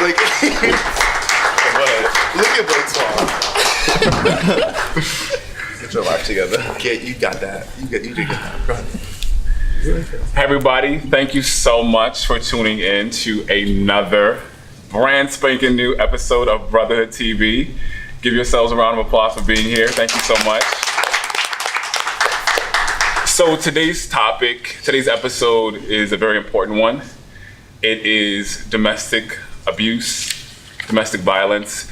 Blake. Look at Blake's mom. Get your life together. Okay, you got that. You did get that. Go ahead. Hey everybody, thank you so much for tuning in to another brand spanking new episode of Brotherhood TV. Give yourselves a round of applause for being here. Thank you so much. So today's episode is a very important one. It is domestic abuse, domestic violence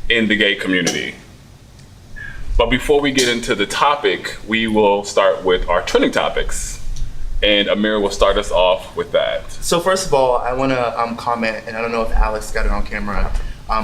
in the gay community. But before we get into the topic, we will start with our trending topics. And Amir will start us off with that. So first of all, I want to comment, and I don't know if Alex got it on camera,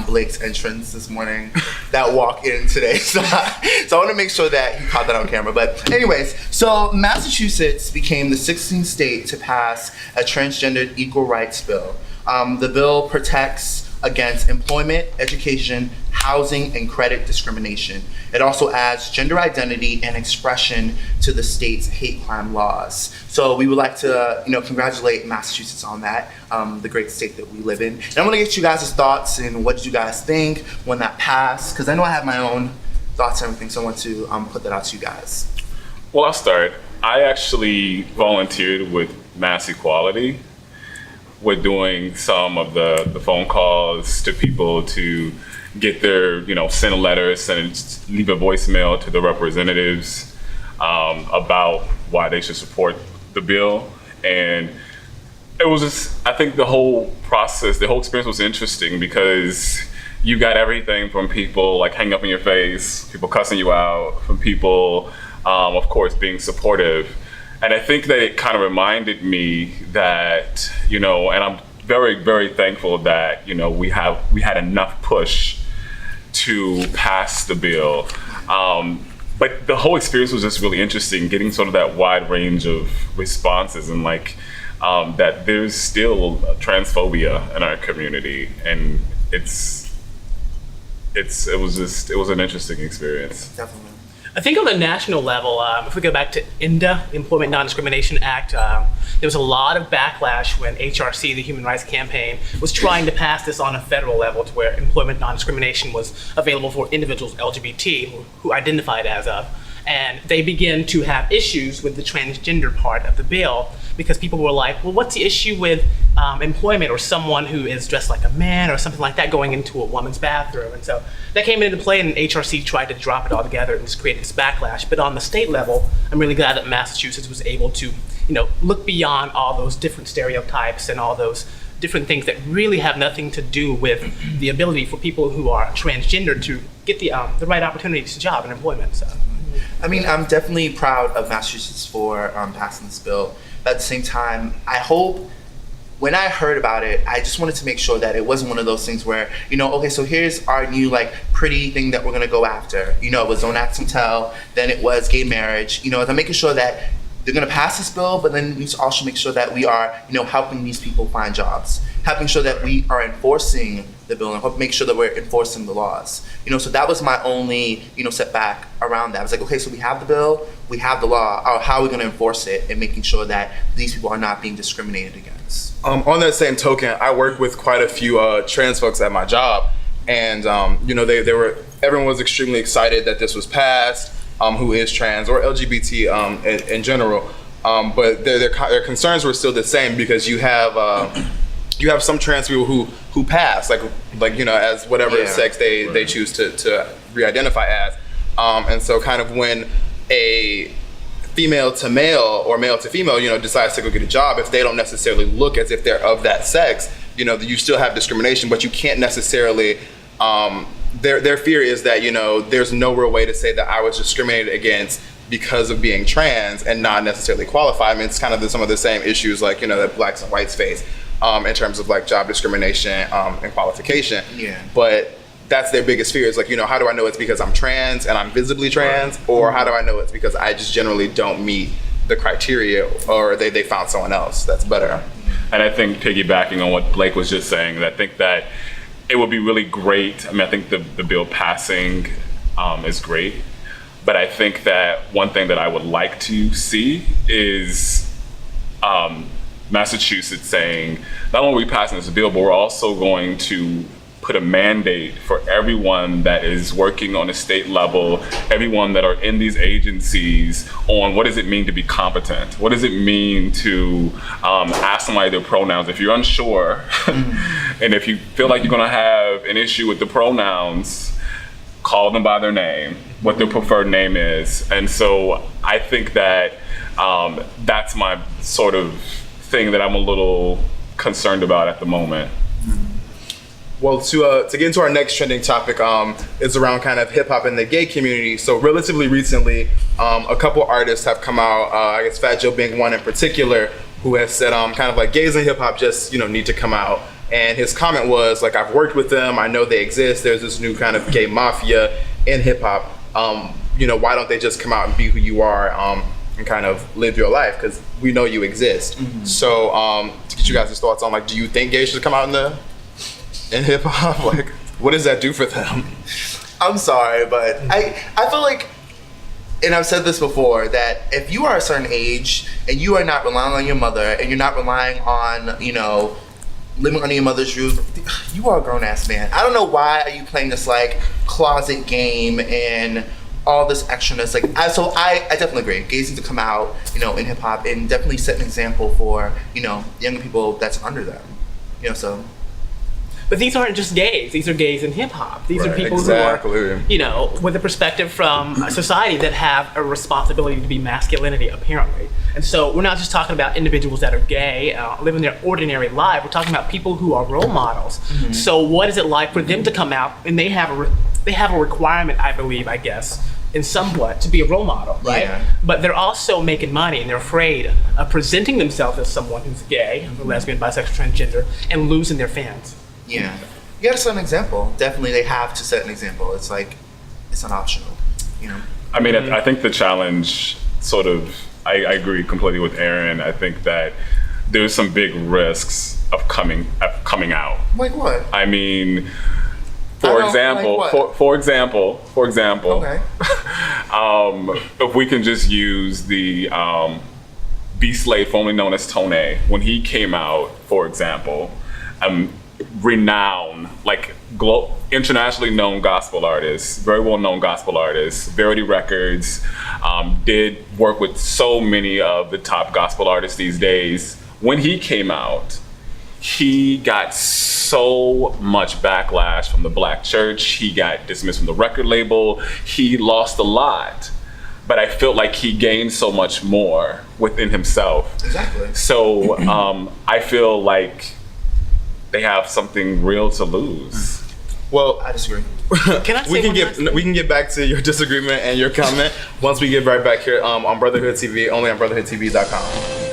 Blake's entrance this morning, that walk in today. So I want to make sure that he caught that on camera. But anyways, so Massachusetts became the 16th state to pass a transgender equal rights bill. The bill protects against employment, education, housing, and credit discrimination. It also adds gender identity and expression to the state's hate crime laws. So we would like to, congratulate Massachusetts on that, the great state that we live in. And I want to get you guys' thoughts and what did you guys think when that passed? Because I know I have my own thoughts and everything, so I want to put that out to you guys. Well, I'll start. I actually volunteered with Mass Equality. We're doing some of the phone calls to people to get their, send a letter, leave a voicemail to the representatives about why they should support the bill. And it was just, I think the whole process, the whole experience was interesting because you got everything from people like hanging up in your face, people cussing you out, from people, of course, being supportive. And I think that it kind of reminded me that, and I'm very, very thankful that, we had enough push to pass the bill. But the whole experience was just really interesting, getting sort of that wide range of responses and that there's still transphobia in our community. And it was an interesting experience. Definitely. I think on the national level, if we go back to INDA, the Employment Non-Discrimination Act, there was a lot of backlash when HRC, the Human Rights Campaign, was trying to pass this on a federal level to where employment non-discrimination was available for individuals LGBT who identified as of. And they began to have issues with the transgender part of the bill because people were like, well, what's the issue with employment or someone who is dressed like a man or something like that going into a woman's bathroom? And so that came into play and HRC tried to drop it all together and just create this backlash. But on the state level, I'm really glad that Massachusetts was able to, look beyond all those different stereotypes and all those different things that really have nothing to do with the ability for people who are transgender to get the right opportunities to job and employment. So. I mean, I'm definitely proud of Massachusetts for passing this bill. But at the same time, I hope, when I heard about it, I just wanted to make sure that it wasn't one of those things where, okay, so here's our new pretty thing that we're gonna go after. It was Don't Ask, Don't Tell, then it was gay marriage. I'm making sure that they're gonna pass this bill, but then we need to also make sure that we are, helping these people find jobs, helping sure that we are enforcing the bill and make sure that we're enforcing the laws. So that was my only, setback around that. I was like, okay, so we have the bill, we have the law, how are we gonna enforce it and making sure that these people are not being discriminated against? On that same token, I work with quite a few trans folks at my job, and everyone was extremely excited that this was passed, who is trans or LGBT in general, but their concerns were still the same because you have some trans people who pass as whatever sex they choose to re-identify as, and so kind of when a female to male or male to female decides to go get a job, if they don't necessarily look as if they're of that sex, you still have discrimination, but you can't necessarily their fear is that there's no real way to say that I was discriminated against because of being trans and not necessarily qualified. I mean, it's kind of some of the same issues that blacks and whites face in terms of job discrimination and qualification. Yeah. But that's their biggest fear is how do I know it's because I'm trans and I'm visibly trans, or how do I know it's because I just generally don't meet the criteria, or they found someone else that's better. And I think piggybacking on what Blake was just saying, I think that it would be really great. I mean, I think the bill passing is great, but I think that one thing that I would like to see is Massachusetts saying, not only are we passing this bill, but we're also going to put a mandate for everyone that is working on a state level, everyone that are in these agencies, on what does it mean to be competent? What does it mean to ask somebody their pronouns? If you're unsure, and if you feel like you're gonna have an issue with the pronouns, call them by their name, what their preferred name is. And so I think that that's my sort of thing that I'm a little concerned about at the moment. Well, to get into our next trending topic, is around kind of hip hop in the gay community. So relatively recently, a couple artists have come out. I guess Fat Joe being one in particular, who has said kind of like gays in hip hop just need to come out. And his comment was like, I've worked with them. I know they exist. There's this new kind of gay mafia in hip hop. Why don't they just come out and be who you are and kind of live your life? Because we know you exist. So to get you guys' thoughts on like, do you think gays should come out in hip hop? Like, what does that do for them? I'm sorry, but I feel like, and I've said this before, that if you are a certain age and you are not relying on your mother and you're not relying on, living under your mother's roof, you are a grown ass man. I don't know why are you playing this like closet game and all this extraness. Like, I definitely agree. Gays need to come out, in hip hop and definitely set an example for, younger people that's under them. So. But these aren't just gays. These are gays in hip hop. These are people who are, with a perspective from society that have a responsibility to be masculinity, apparently. And so we're not just talking about individuals that are gay, living their ordinary life. We're talking about people who are role models. So what is it like for them to come out and they have a requirement, I believe, I guess, in somewhat to be a role model, right? Yeah. But they're also making money and they're afraid of presenting themselves as someone who's gay, lesbian, bisexual, transgender, and losing their fans. Yeah, you gotta set an example. Definitely, they have to set an example. It's like, it's not optional, I mean, I think the challenge sort of, I agree completely with Aaron. I think that there's some big risks of coming out. Like what? I mean, for example, Okay. If we can just use the B Slade, formerly known as Tone, when he came out, for example, renowned, like internationally known gospel artist, very well known gospel artist, Verity Records, did work with so many of the top gospel artists these days. When he came out, he got so much backlash from the black church. He got dismissed from the record label. He lost a lot, but I felt like he gained so much more within himself. Exactly. So I feel like they have something real to lose. Well, I disagree. Can I say we can get back to your disagreement and your comment once we get right back here on Brotherhood TV, only on BrotherhoodTV.com.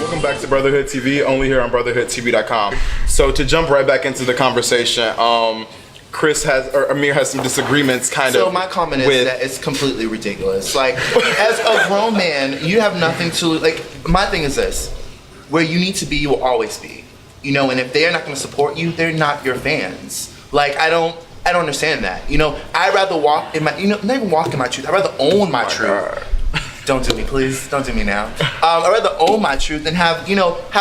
Welcome back to Brotherhood TV, only here on BrotherhoodTV.com. So to jump right back into the conversation, Amir has some disagreements So my comment is that it's completely ridiculous. Like, as a grown man, you have nothing to, like, my thing is this, where you need to be, you will always be. And if they are not going to support you, they're not your fans. Like, I don't understand that. I'd rather walk in my, not even walk in my truth, I'd rather own my truth. Don't do me, please. Don't do me now. I'd rather own my truth than have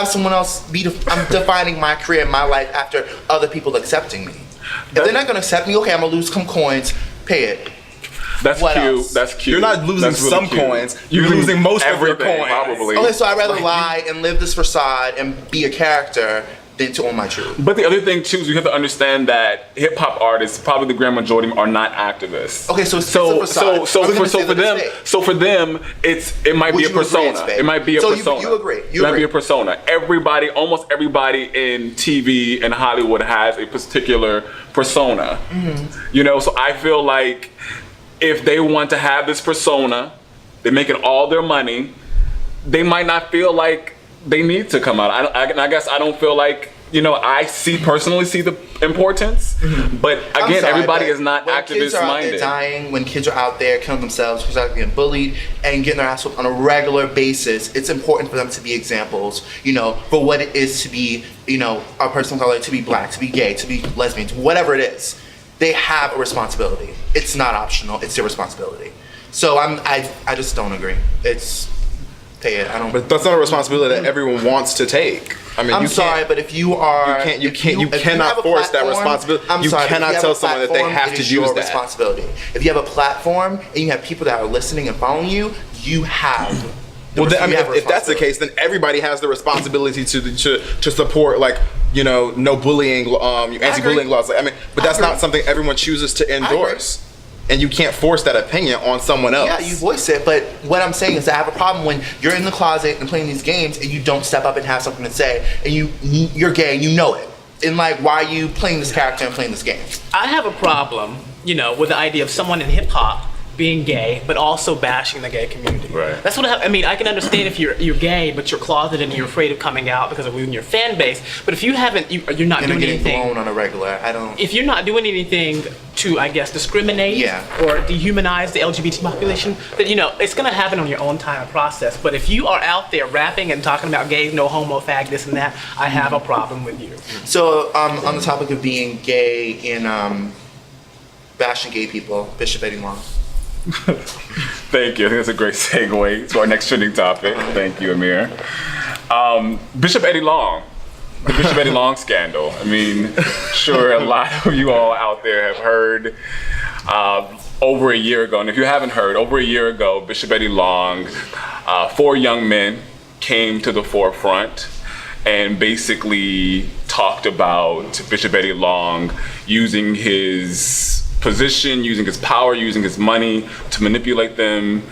someone else I'm defining my career and my life after other people accepting me. If they're not going to accept me, okay, I'm going to lose some coins, pay it. That's what cute. else? That's cute. You're not losing That's really some cute. coins. You're losing most of your everything, coins. probably. Okay, so I'd rather lie and live this facade and be a character than to own my truth. But the other thing too is you have to understand that hip hop artists, probably the grand majority, are not activists. Okay, so it's a facade. So for them, it might be a persona. It might be a persona. You agree? It might be a persona. Almost everybody in TV and Hollywood has a particular persona. So I feel like if they want to have this persona, they're making all their money, they might not feel like they need to come out. I guess I don't feel like, I personally see the importance, but again, everybody is not activist minded. When kids are out there dying, when kids are out there killing themselves, kids are getting bullied and getting their ass whooped on a regular basis, it's important for them to be examples, for what it is to be, a person of color, to be black, to be gay, to be lesbian, whatever it is. They have a responsibility. It's not optional, it's their responsibility. So I just don't agree. It's pay it. I don't. But that's not a responsibility that everyone wants to take. I mean, I'm sorry, but if you are, you cannot force that responsibility. You cannot tell someone that they have to use that. Responsibility. If you have a platform and you have people that are listening and following you, you have. Well, then, I mean, if that's the case, then everybody has the responsibility to support, like, you know, no bullying, anti-bullying laws. Like, I mean, but that's not something everyone chooses to endorse. And you can't force that opinion on someone else. Yeah, you voice it, but what I'm saying is I have a problem when you're in the closet and playing these games and you don't step up and have something to say, and you're gay and you know it. And like, why are you playing this character and playing this game? I have a problem, you know, with the idea of someone in hip hop being gay, but also bashing the gay community. Right. That's what I mean. I can understand if you're gay, but you're closeted and you're afraid of coming out because of within your fan base. But if you haven't, you're not doing anything. Blown on a regular. I don't. If you're not doing anything to, I guess, discriminate or dehumanize the LGBT population, then you know it's gonna happen on your own time and process. But if you are out there rapping and talking about gays, no homo, fag, this and that, I have a problem with you. So on the topic of being gay and bashing gay people, Bishop Eddie Long. Thank you. I think that's a great segue to our next trending topic. Thank you, Amir. Bishop Eddie Long. The Bishop Eddie Long scandal. I mean, sure, a lot of you all out there have heard over a year ago, and if you haven't heard, over a year ago, Bishop Eddie Long, 4 young men came to the forefront and basically talked about Bishop Eddie Long using his position, using his power, using his money to manipulate them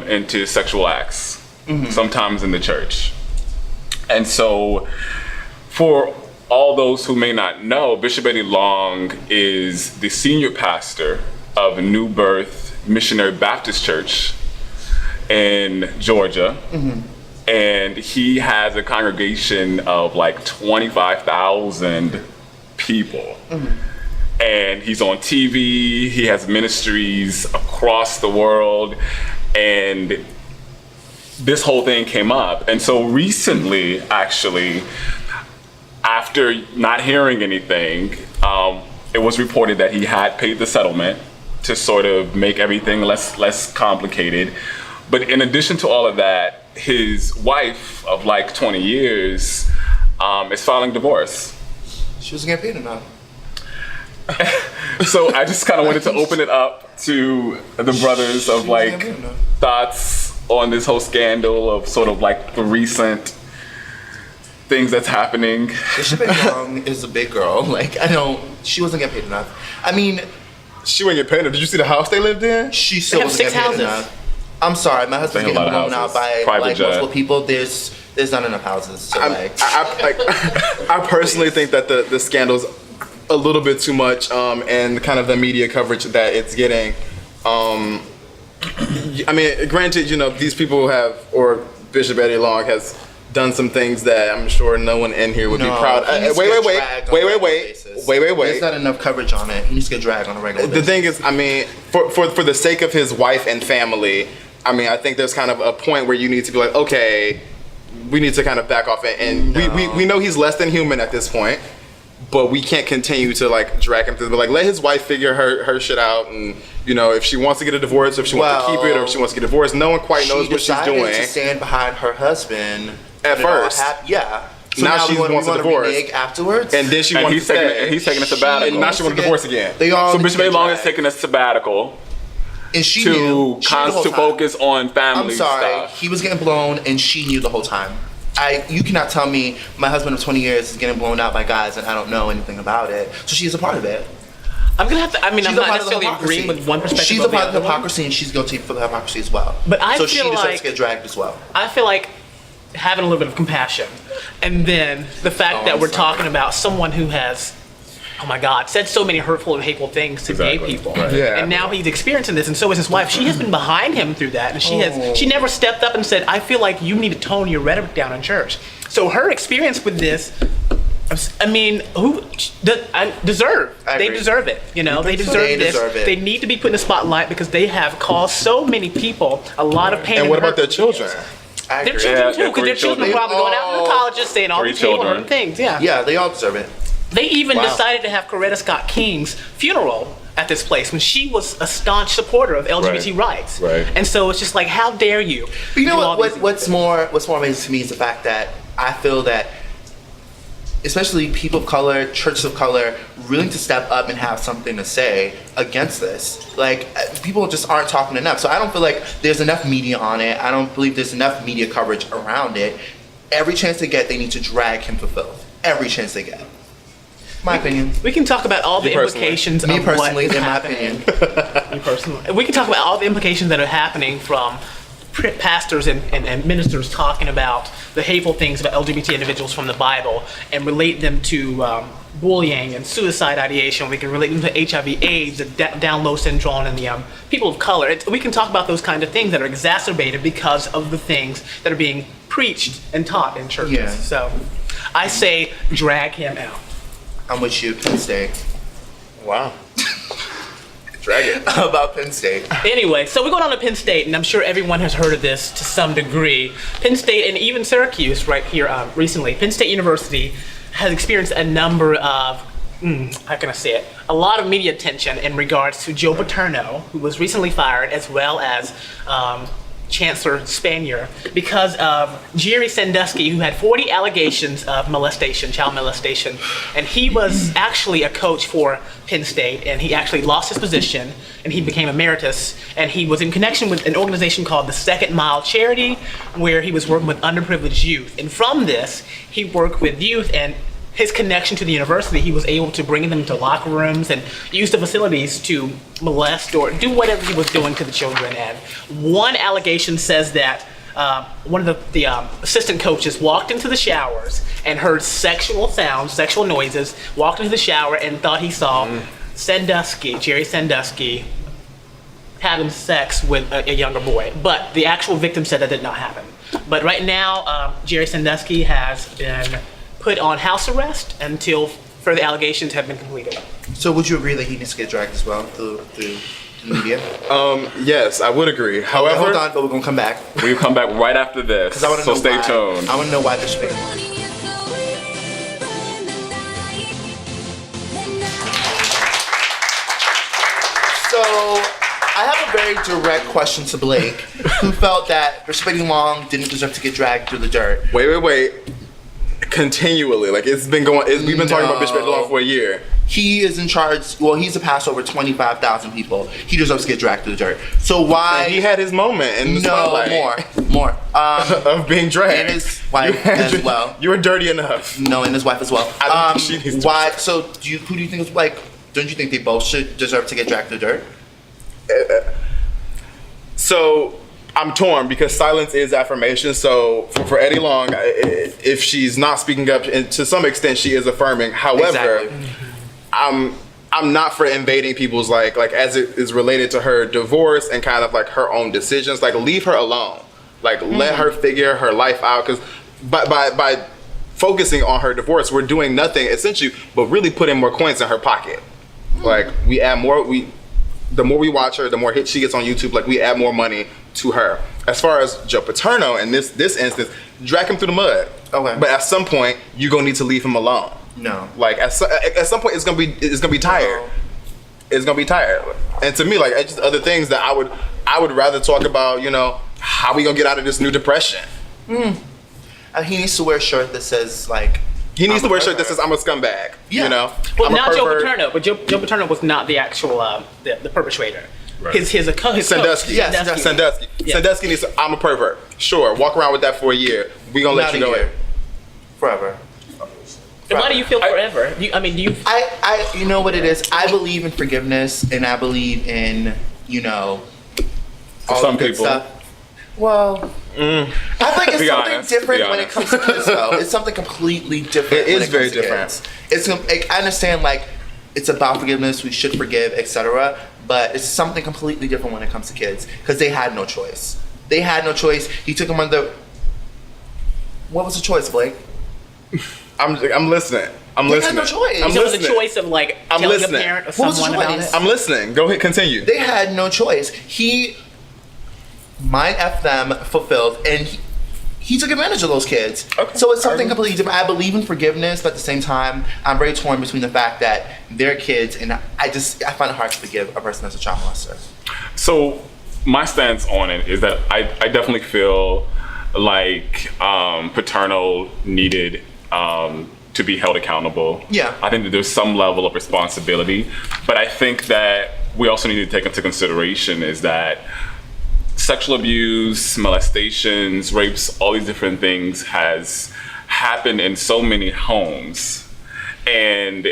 into sexual acts, sometimes in the church. And so, for all those who may not know, Bishop Eddie Long is the senior pastor of New Birth Missionary Baptist Church in Georgia. And he has a congregation of like 25,000 people. And he's on TV, he has ministries across the world, and this whole thing came up. And so recently, actually, after not hearing anything, it was reported that he had paid the settlement to sort of make everything less complicated. But in addition to all of that, his wife of like 20 years is filing divorce. She wasn't getting paid enough. So I just kind of wanted to open it up to the brothers of like thoughts on this whole scandal of sort of like the recent things that's happening. Bishop Eddie Long is a big girl. Like, she wasn't getting paid enough. I mean, she wasn't getting paid enough. Did you see the house they lived in? She still wasn't getting paid enough. I'm sorry, my husband's getting blown out by like multiple people. There's not enough houses. So I personally think that the scandal's a little bit too much, and kind of the media coverage that it's getting. I mean, granted, you know, these people have, or Bishop Eddie Long has done some things that I'm sure no one in here would be proud. Wait. There's not enough coverage on it. He needs to get dragged on a regular basis. The thing is, I mean, for the sake of his wife and family, I mean, I think there's kind of a point where you need to be like, okay, we need to kind of back off it. And we know he's less than human at this point. But we can't continue to like drag him through. But like, let his wife figure her shit out, and you know, if she wants to get a divorce, if she wants to keep it, or if she wants to get divorced, no one quite knows what she's doing. She decided to stand behind her husband at first. So now she wants a divorce afterwards, and then she wants to stay. And he's taking a sabbatical. And now she wants a divorce again. So Bishop Eddie Long is taking a sabbatical. And she to focus on family stuff. I'm sorry, he was getting blown, and she knew the whole time. You cannot tell me my husband of 20 years is getting blown out by guys and I don't know anything about it. So she's a part of it. I'm gonna have to. I mean, I'm not necessarily agreeing with one perspective. She's a part of the hypocrisy, and she's guilty for the hypocrisy as well. But I so feel she deserves like to get dragged as well. I feel like having a little bit of compassion, and then the fact that we're talking about someone who has, oh my God, said so many hurtful and hateful things to gay people, and now he's experiencing this, and so is his wife. She has been behind him through that, and she never stepped up and said, "I feel like you need to tone your rhetoric down in church." So her experience with this, I mean, they deserve it. You know, they deserve this. They need to be put in the spotlight because they have caused so many people a lot of pain. And what about their children? Their children too, because their children are probably going out to the colleges saying all these hateful things. Yeah, they all deserve it. They even decided to have Coretta Scott King's funeral at this place when she was a staunch supporter of LGBT rights. Right. And so it's just like, how dare you? But you know do all these what's more amazing to me is the fact that I feel that, especially people of color, churches of color, willing to step up and have something to say against this. Like, people just aren't talking enough. So I don't feel like there's enough media on it. I don't believe there's enough media coverage around it. Every chance they get, they need to drag him to filth. Every chance they get. My opinion. We can talk about all the implications Me of personally, what is in my happening. opinion. Me personally. We can talk about all the implications that are happening from pastors and ministers talking about the hateful things about LGBT individuals from the Bible and relate them to bullying and suicide ideation. We can relate them to HIV/AIDS, the down low syndrome, and the people of color. We can talk about those kind of things that are exacerbated because of the things that are being preached and taught in churches. Yeah. So I say drag him out. I'm with you, Penn State. Wow. Drag it. How about Penn State? Anyway, so we're going on to Penn State, and I'm sure everyone has heard of this to some degree. Penn State and even Syracuse right here recently. Penn State University has experienced a number of, how can I say it? A lot of media attention in regards to Joe Paterno, who was recently fired, as well as Chancellor Spanier, because of Jerry Sandusky, who had 40 allegations of molestation, child molestation, and he was actually a coach for Penn State, and he actually lost his position, and he became emeritus, and he was in connection with an organization called the Second Mile Charity, where he was working with underprivileged youth, and from this, he worked with youth, and his connection to the university, he was able to bring them to locker rooms and use the facilities to molest or do whatever he was doing to the children. And one allegation says that one of the assistant coaches walked into the showers and heard sexual sounds, sexual noises, walked into the shower and thought he saw Sandusky, Jerry Sandusky, having sex with a younger boy. But the actual victim said that did not happen. But right now, Jerry Sandusky has been put on house arrest until further allegations have been completed. So would you agree that he needs to get dragged as well through the media? Yes, I would agree. However, hold on, but we're gonna come back. We'll come back right after this, I wanna so know stay why. tuned. I want to know why they're speaking. So I have a very direct question to Blake, who felt that Bishop Eddie Long didn't deserve to get dragged through the dirt. wait. Continually, like we've been talking about Bishop Eddie Long for a year. He is in charge. Well, he's a pastor over 25,000 people. He deserves to get dragged through the dirt. So why? And he had his moment in the spotlight. more. Of being dragged. And his wife as well. You were dirty enough. No, and his wife as well. I don't think she needs to why? So, who do you think is like? Don't you think they both should deserve to get dragged through the dirt? So I'm torn because silence is affirmation. So for Eddie Long, if she's not speaking up, and to some extent she is affirming. However, Exactly. I'm not for invading people's like as it is related to her divorce and kind of like her own decisions. Like leave her alone. Like let her figure her life out. Because by focusing on her divorce, we're doing nothing essentially but really putting more coins in her pocket. Like we add more. The more we watch her, the more hits she gets on YouTube. Like we add more money to her. As far as Joe Paterno in this instance, drag him through the mud. Okay. But at some point, you're gonna need to leave him alone. No. Like at some point, it's gonna be tired. No. It's gonna be tired. And to me, like it's just other things that I would rather talk about. You know, how we gonna get out of this new depression? He needs to wear a shirt that says like. He needs I'm to wear a a shirt that pervert. says "I'm a scumbag." Yeah. You know. Well, I'm a not Joe pervert. Paterno, but Joe Paterno was not the actual the perpetrator. Right. His coach. Sandusky. Yes, Sandusky. Yeah. Sandusky needs to, I'm a pervert. Sure, walk around with that for a year. We gonna let Not you a know year. it. Forever. And why do you feel forever? Do you? I you know what it is? I believe in forgiveness and I believe in, all some the good people. stuff. Well, I feel like it's Be something honest, different be when it honest. comes to kids though. It's something completely different. It when is comes very to different. kids. It's like, I understand like it's about forgiveness, we should forgive, etc. But it's something completely different when it comes to kids because they had no choice. They had no choice. He took them under. What was the choice, Blake? I'm listening. I'm They listening. had no choice. I'm So it was a listening. choice of like I'm telling listening. a parent or What was the someone about choice? it. I'm listening. Go ahead, continue. They had no choice. He mind F them fulfilled, and he took advantage of those kids. Okay. So it's something completely different. I believe in forgiveness, but at the same time, I'm very torn between the fact that they're kids, and I find it hard to forgive a person that's a child molester. So my stance on it is that I definitely feel like paternal needed to be held accountable. Yeah. I think that there's some level of responsibility, but I think that we also need to take into consideration is that sexual abuse, molestations, rapes, all these different things has happened in so many homes, and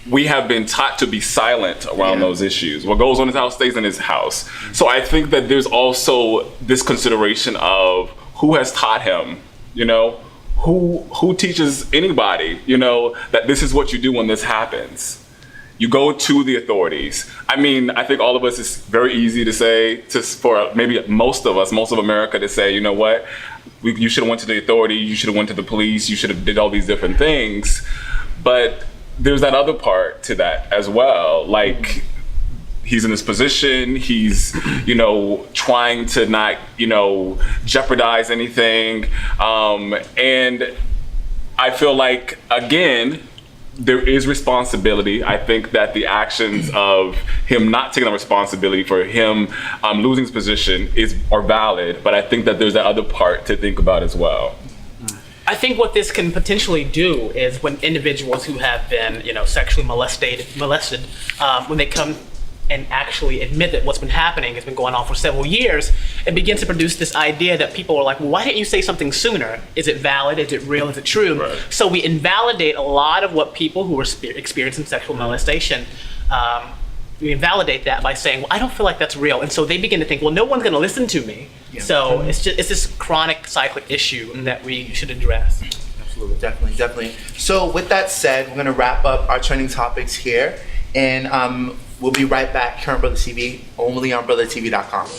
we have been taught to be silent around those issues. What goes on in his house stays in his house. So I think that there's also this consideration of who has taught him, you know, who teaches anybody, you know, that this is what you do when this happens. You go to the authorities. I mean, I think all of us, it's very easy to say, for maybe most of America to say, you know what, you should have went to the authority, you should have went to the police, you should have did all these different things. But there's that other part to that as well. Like, he's in this position, he's, you know, trying to not, you know, jeopardize anything. And I feel like, again, there is responsibility. I think that the actions of him not taking the responsibility for him losing his position are valid, but I think that there's that other part to think about as well. I think what this can potentially do is when individuals who have been, you know, sexually molested, when they come and actually admit that what's been happening has been going on for several years, it begins to produce this idea that people are like, well, why didn't you say something sooner? Is it valid? Is it real? Is it true? Right. So we invalidate a lot of what people who are experiencing sexual molestation, we invalidate that by saying, well, I don't feel like that's real. And so they begin to think, well, no one's gonna listen to me. Yeah. So it's this chronic cyclic issue that we should address. Absolutely, definitely. So with that said, we're gonna wrap up our trending topics here, and we'll be right back here on Brother TV, only on BrotherTV.com.